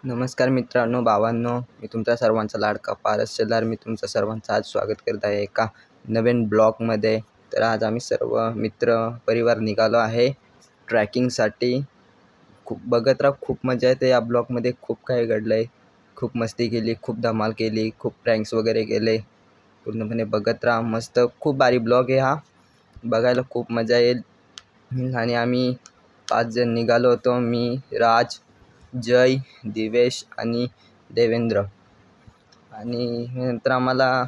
नमस्कार मित्रांनो, भावांनो, मी तुमचा सर्वांचा लाडका पारस शेलार. मी तुमचं सर्वांचं आज स्वागत करत आहे एका नवीन ब्लॉगमध्ये. तर आज आम्ही सर्व मित्र परिवार निघालो आहे ट्रॅकिंगसाठी. बघत राहा, खूप मजा येते या ब्लॉगमध्ये. खूप काही घडलं आहे, खूप मस्ती केली, खूप धमाल केली, खूप प्रँक्स वगैरे केले. पूर्णपणे बघत राहा, मस्त खूप भारी ब्लॉग आहे हा, बघायला खूप मजा येईल. आणि आम्ही 5 जण निघालो होतो. मी, राज, जय, दिवेश आणि देवेंद्र. आणि नंतर आम्हाला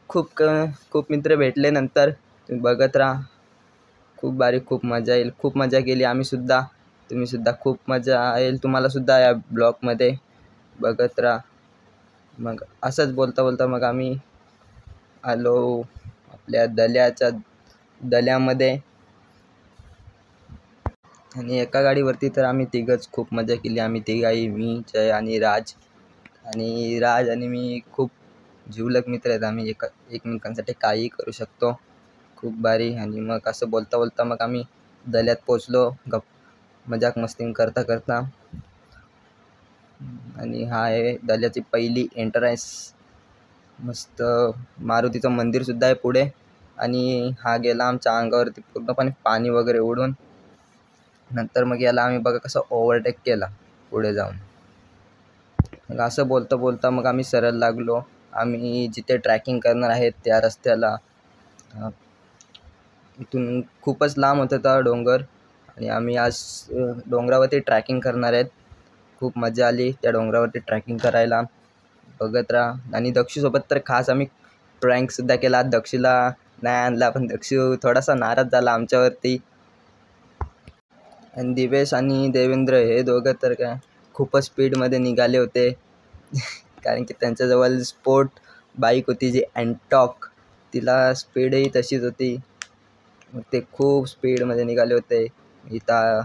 खूप मित्र भेटले. नंतर तुम्ही बघत राहा, खूप भारी, खूप मजा येईल. खूप मजा केली आम्ही सुद्धा, तुम्ही सुद्धा. खूप मजा येईल तुम्हाला सुद्धा या ब्लॉगमध्ये. बघत राहा. मग असंच बोलता बोलता मग आम्ही आलो आपल्या दल्यामध्ये. आणि एका गाडीवरती तर आम्ही तिघंच खूप मजा केली. आम्ही तिघाही, मी, जय आणि राज. आणि मी खूप जिवलग मित्र आहेत. आम्ही एकमेकांसाठी काहीही करू शकतो. खूप भारी. आणि मग असं बोलता बोलता मग आम्ही दल्यात पोचलो, मजाक मस्ती करता करता. आणि हा आहे दल्याची पहिली एंट्रन्स. मस्त मारुतीचं मंदिरसुद्धा आहे पुढे. आणि हा गेला आमच्या अंगावरती पूर्णपणे पाणी वगैरे उडून. नंतर मग याला आम्ही बघा कसं ओव्हरटेक केला पुढे जाऊन. मग असं बोलता बोलता मग आम्ही सरळ लागलो. आम्ही जिथे ट्रॅकिंग करणार आहेत त्या रस्त्याला. इथून खूपच लांब होता तो डोंगर. आणि आम्ही आज डोंगरावरती ट्रॅकिंग करणार आहेत. खूप मजा आली त्या डोंगरावरती ट्रॅकिंग करायला. बघत राहा. आणि दक्षूसोबत तर खास आम्ही प्रँकसुद्धा केला. दक्षूला नाही आणला, पण दक्षू थोडासा नाराज झाला आमच्यावरती. आणि दिवेश आणि देवेंद्र हे दोघं तर काय खूपच स्पीडमध्ये निघाले होते. कारण की त्यांच्याजवळ स्पोर्ट बाईक होती जी अँटॉक, तिला स्पीडही तशीच होती. मग ते खूप स्पीडमध्ये निघाले होते. इथं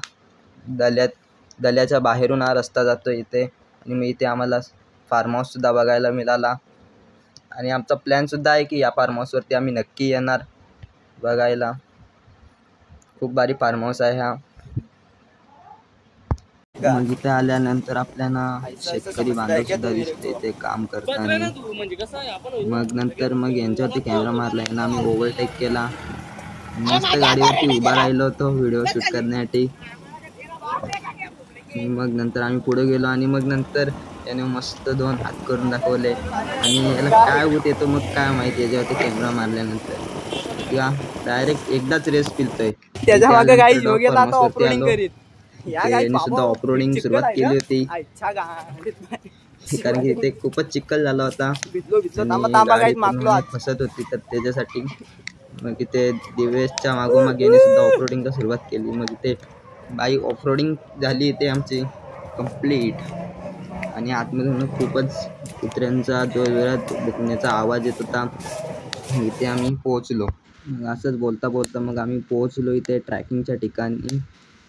दल्याच्या बाहेरून हा रस्ता जातो इथे. आणि मग इथे आम्हाला फार्म हाऊससुद्धा बघायला मिळाला. आणि आमचा प्लॅनसुद्धा आहे की या फार्म हाऊसवरती आम्ही नक्की येणार बघायला. खूप भारी फार्म हाऊस आहे हा. मग इथे आल्यानंतर आपल्याला शेतकरी बांधवसुद्धा दिसले ते काम करताना. मग नंतर मग यांच्यावरती कॅमेरा मारला आणि आम्ही ओव्हरटेक केला. मस्त गाडीवरती उभा राहिलो होतो व्हिडिओ शूट करण्यासाठी. मग नंतर आम्ही पुढे गेलो. आणि मग नंतर त्याने मस्त 2 हात करून दाखवले. आणि याला काय होत येतो मग काय माहिती याच्यावरती कॅमेरा मारल्यानंतर. किंवा डायरेक्ट एकदाच रेस पिलतोय. त्याच्या मागे काही योग्य आता ऑफरोडिंग करीत. त्याने सुद्धा ऑफरोडिंग सुरुवात केली होती. कारण की ते खूपच चिखल झाला होता. गाडी फसत होती तर त्याच्यासाठी मग इथे दिवेशच्या मागोमाग याने सुद्धा ऑफरोडिंगला सुरुवात केली. मग इथे बाईक ऑफरोडिंग झाली इथे आमची कंप्लीट. आणि आतमधून खूपच कुत्र्यांचा जोरजोरात भुंकण्याचा आवाज येत होता. इथे आम्ही पोहोचलो. असंच बोलता बोलता मग आम्ही पोहोचलो इथे ट्रॅकिंगच्या ठिकाणी.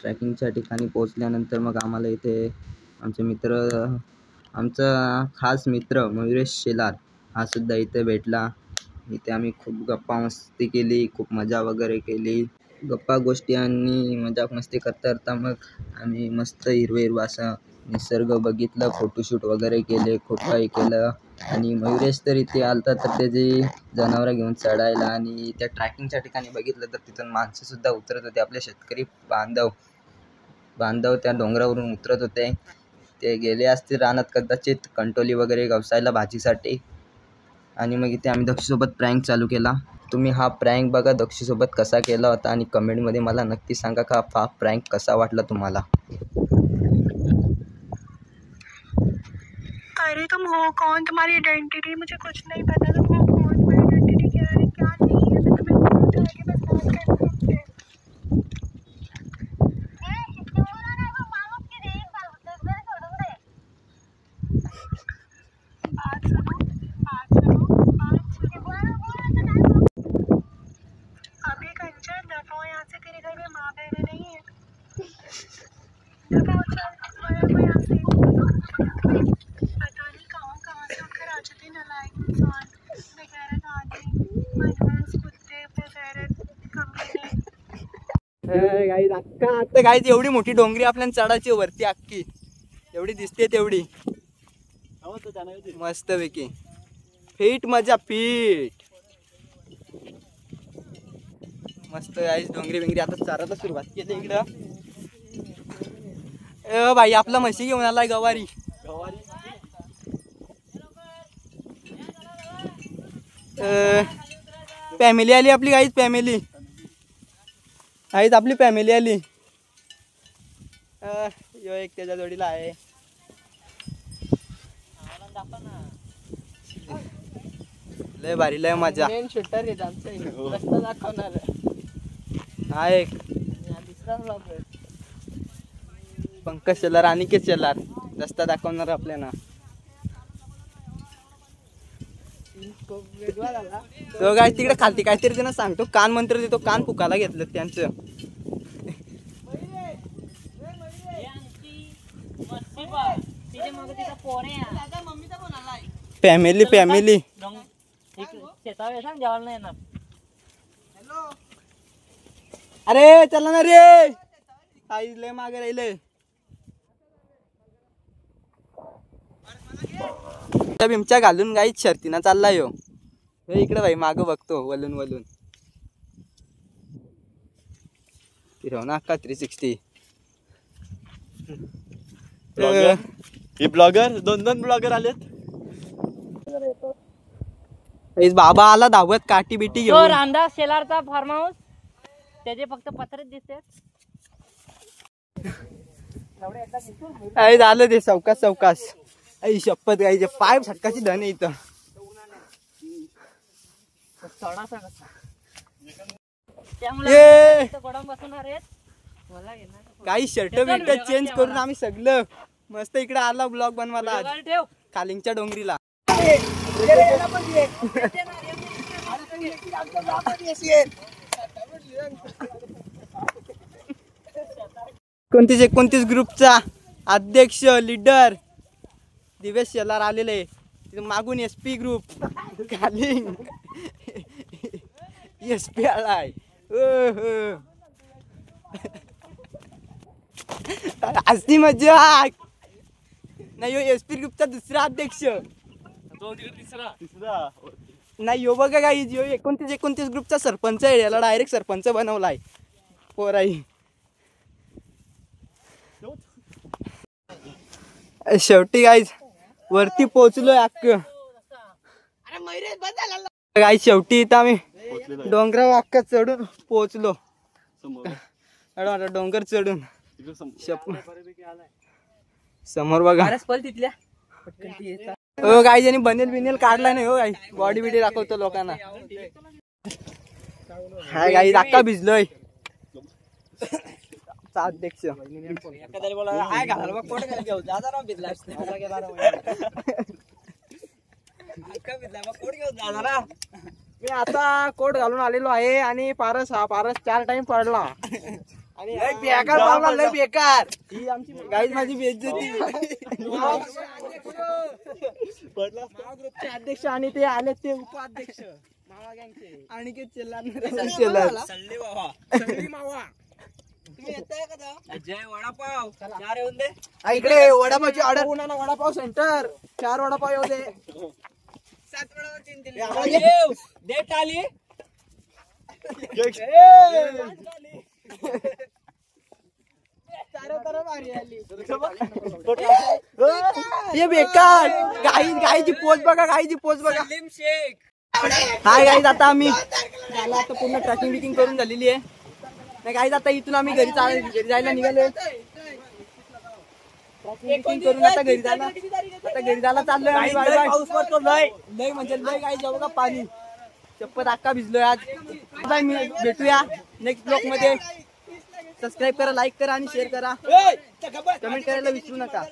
पोहोचल्यानंतर मग आम्हाला इथे आमचा खास मित्र मयुरेश शेलार हा सुद्धा इथे भेटला. इथे आम्ही खूप गप्पा मस्ती केली, खूप मजा वगैरे केली. गप्पा गोष्टी आणि मजाक मस्ती करता करता मग आम्ही मस्त हिरवं असं निसर्ग बघितलं, फोटोशूट वगैरे केले, खूप काही केलं. आणि मयुरेश तर इथे आलता तर त्याची जनावरं घेऊन चढायला. आणि त्या ट्रॅकिंगच्या ठिकाणी बघितलं तर तिथून माणसंसुद्धा उतरत होते. आपले शेतकरी बांधव त्या डोंगरावरून उतरत होते. ते गेले असतील रानात कदाचित कंटोली वगैरे गवसायला भाजीसाठी. आणि मग इथे आम्ही दक्षूसोबत प्रँक चालू केला. तुम्ही हा प्रँक बघा दक्षूसोबत कसा केला होता आणि कमेंटमध्ये मला नक्की सांगा का हा प्रँक कसा वाटला तुम्हाला. अरे तुम हो कौन, तुम्हारी आइडेंटिटी मुझे कुछ नहीं पता, तुम हो कौन, तुम्हारी आइडेंटिटी क्या है क्या नहीं है, तो तुम्हें पूछा है कि बस बात करना हमसे। बात सुनो। अभी कंचन दफा यहाँ से, तेरे घर में माँ बहने नहीं है। दफा यहाँ से, पता नहीं कहाँ से उठकर आ जाते नालायक इंसान, बेगैरत आदमी, मनहूस कुत्ते, बेगैरत कमीने। गाईज आता गाईज एवढी मोठी डोंगरी आपल्याला चढायची वरती अख्खी. एवढी दिसते तेवढी मस्त पैकी फिट मजा फिट मस्त गाईस. डोंगरी बिंगरी आता चारायला सुरुवात केली इकडं. भाई आपला म्हशी घेऊन आलाय गवारी. फॅमिली आली आपली गाईच. फॅमिली गाईच आपली फॅमिली आली. यो एक त्याच्या जोडीला आहे. लय भारी लय मजा. शूटर रस्ता दाखवणार हा एक पंकज शेलार आणि के शेलार रस्ता दाखवणार आपल्याला. तो काय तिकडे खालती काहीतरी त्यांना सांगतो. कान मंत्र देतो. कान फुकायला घेतलं त्यांचं. फॅमिली फॅमिली अरे चला ना रे. आई लय मागे राहिले. बिमच्या घालून गाईच शर्तीना चाललाय हो. इकडे भाई माग बघतो वलून वलून. फिरव ना अक्का 360. हे ब्लॉगर दोन ब्लॉगर आलेत. बाबा आला धावत काठी बिटी घेऊन. रामदास शेलारचा फार्म हाऊस. त्याचे फक्त पत्रच दिसते. झालं ते चौकास चौकास. आई शपथ गाईचे पाय फटकाची धन इथं. काही शर्ट बिर्ट चेंज करून आम्ही सगळं मस्त इकडे आला ब्लॉग बनवायला. खालिंगच्या डोंगरीला. एकोणतीस ग्रुपचा अध्यक्ष लीडर दिवेश शेलार आलेले. मागून SP ग्रुप खालिंग SP आलाय. असती मजा नाही. SP ग्रुपचा दुसरा अध्यक्ष नाही. यो बघा काही 29 ग्रुपचा सरपंच आहे. याला डायरेक्ट सरपंच बनवलाय पोराई. शेवटी गाईज वरती पोहोचलोय अक्क. गाईज शेवटी इथं आम्ही डोंगरावर अक्का चढून पोहोचलो. डोंगर चढून समोर बघा. हो गाईज आणि बनेल बिनेल काढला नाही हो. गाई बॉडी बिडी दाखवतो लोकांना. हाय गाईज अक्का भिजलोय. अध्यक्ष मी आता कोट घालून आलेलो आहे. आणि पारस 4 टाइम पडला. आणि लय बेकार ही आमची गाईज माझी बेइज्जती. ग्रुपचे अध्यक्ष आणि ते आले ते उपाध्यक्ष आणि के जय वडापाव. इकडे वडापावची ऑर्डर. पुन्हा वडापाव सेंटर 4 वडापाव येऊ दे. 7 वडापाव 3 दिले. डेट आली. ये बेकार गाईची पोच बघा. गाईची पोच बघा. हाय गाईज आता आम्ही झाला. आता पूर्ण ट्रॅकिंग बिकिंग करून झालेली आहे. नाही गाईज आता इथून आम्ही घरी जायला निघालो. करून आता घरी जायला चाललोय आम्ही. पाऊस पडतो लय म्हणजे लय. गाईज बघा पाणी चप्पल अक्का भिजलोय आज. भेटूया नेक्स्ट ब्लॉग मध्ये. सबस्क्राईब करा, लाईक करा आणि शेअर करा. कमेंट करायला विसरू नका.